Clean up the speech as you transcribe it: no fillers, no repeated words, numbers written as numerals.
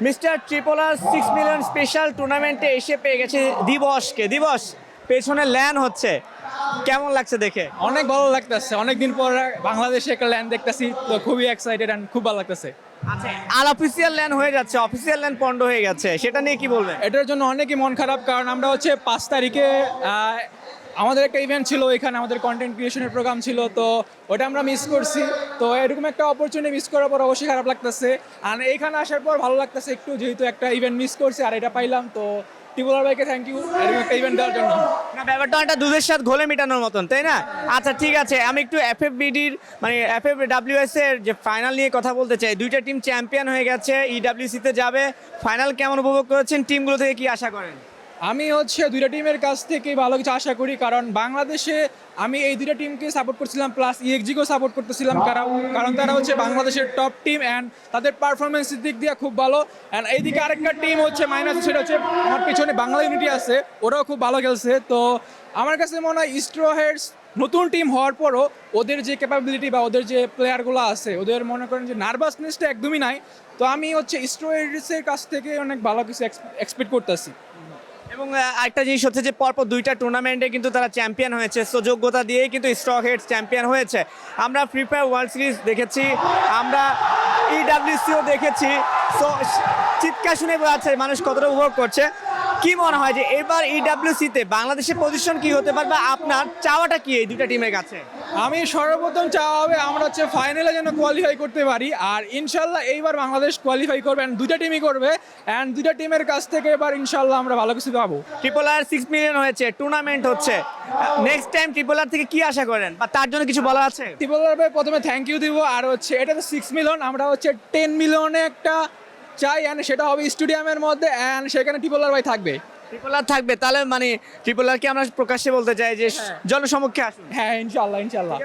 Mister Tripler 6 million special টুর্নামেন্টে এসে পেয়ে গেছে দিবসকে। দিবস, পেছনে ল্যান হচ্ছে, কেমন লাগছে দেখে? অনেক ভালো লাগতেছে, অনেকদিন পর বাংলাদেশে একটা ল্যান্ড দেখতেছি, তো খুবই এক্সাইটেড এন্ড খুব ভালো লাগতেছে। আচ্ছা, আর অফিসিয়াল ল্যান হয়ে যাচ্ছে, অফিসিয়াল ল্যান পন্ড হয়ে গেছে, সেটা নিয়ে কি বলবেন? এটার জন্য অনেকই মন খারাপ, কারণ আমরা হচ্ছে 5 তারিখে আমাদের একটা ইভেন্ট ছিল, এখানে আমাদের কন্টেন্ট ক্রিয়েশনের প্রোগ্রাম ছিল, তো ওটা আমরা মিস করছি। তো এরকম একটা অপরচুনিটি মিস করার পর অবশ্যই খারাপ লাগতেছে। আর এইখানে আসার পর ভালো লাগতেছে একটু, যেহেতু একটা ইভেন্ট মিস করছি আর এটা পাইলাম। তো টিপুলার ভাইকে থ্যাংক ইউ এরকম একটা ইভেন্ট দেওয়ার জন্য। না, ব্যাপারটা একটা দুধের সাথে ঘোলে মেটানোর মতন, তাই না? আচ্ছা ঠিক আছে, আমি একটু এফএফবিডির মানে এফএফডব্লিউএস এর যে ফাইনাল নিয়ে কথা বলতে চাই। দুইটা টিম চ্যাম্পিয়ন হয়ে গেছে, ইডব্লিউসিতে যাবে। ফাইনাল কেমন উপভোগ করেছেন? টিমগুলো থেকে কি আশা করেন? আমি হচ্ছে দুইটা টিমের কাছ থেকেই ভালো কিছু আশা করি, কারণ বাংলাদেশে আমি এই দুইটা টিমকে সাপোর্ট করছিলাম, প্লাস ইএক্সজিকেও সাপোর্ট করতেছিলাম, কারণ তারা হচ্ছে বাংলাদেশের টপ টিম অ্যান্ড তাদের পারফরমেন্সের দিক দিয়ে খুব ভালো। অ্যান্ড এইদিকে আরেকটা টিম হচ্ছে মাইনাস, সেটা হচ্ছে আমার পিছনে বাংলা ইউনিটি আছে, ওরাও খুব ভালো খেলছে। তো আমার কাছে মনে হয় স্ট্র হেডস নতুন টিম হওয়ার পরও ওদের যে ক্যাপাবিলিটি বা ওদের যে প্লেয়ারগুলো আছে, ওদের মনে করেন যে নার্ভাসনেসটা একদমই নাই। তো আমি হচ্ছে স্ট্র হেডসের কাছ থেকে অনেক ভালো কিছু এক্সপেক্ট করতেছি। এবং আরেকটা জিনিস হচ্ছে যে পরপর দুইটা টুর্নামেন্টে কিন্তু তারা চ্যাম্পিয়ন হয়েছে, সো যোগ্যতা দিয়েই কিন্তু স্ট্রক হেডস চ্যাম্পিয়ন হয়েছে। আমরা ফ্রি ফায়ার ওয়ার্ল্ড সিরিজ দেখেছি, আমরা ইডব্লিউসিও দেখেছি, সো চিৎকার শুনে বোঝা যাচ্ছে মানুষ কতটা উপভোগ করছে। কি মনে হয় যে এবার ইডব্লিউসিতে বাংলাদেশের পজিশন কি হতে পারবে? আপনার চাওয়াটা কি এই দুইটা টিমের কাছে? আমি সর্বপ্রথম চাওয়া হবে আমরা হচ্ছে ফাইনালে যেন কোয়ালিফাই করতে পারি, আর ইনশাল্লাহ এইবার বাংলাদেশ কোয়ালিফাই করবে, and দুইটা টিমই করবে, অ্যান্ড দুইটা টিমের কাছ থেকে এবার ইনশাল্লাহ আমরা ভালো কিছু পাবো। ট্রিপলার 6 মিলিয়ন হয়েছে, টুর্নামেন্ট হচ্ছে, নেক্সট টাইম ট্রিপলার থেকে কি আশা করেন বা তার জন্য কিছু বলা আছে? টিপলার ভাই প্রথমে থ্যাংক ইউ দিব, আর হচ্ছে এটা তো 6 মিলিয়ন, আমরা হচ্ছে 10 মিলিয়নে একটা চাই, অ্যান্ড সেটা হবে স্টেডিয়ামের মধ্যে, অ্যান্ড সেখানে টিপলার ভাই থাকবে। ট্রিপলার থাকবে, তাহলে মানে ট্রিপলারকে আমরা প্রকাশ্যে বলতে চাই যে জনসমক্ষে আসুন। হ্যাঁ, ইনশাল্লাহ ইনশাল্লাহ।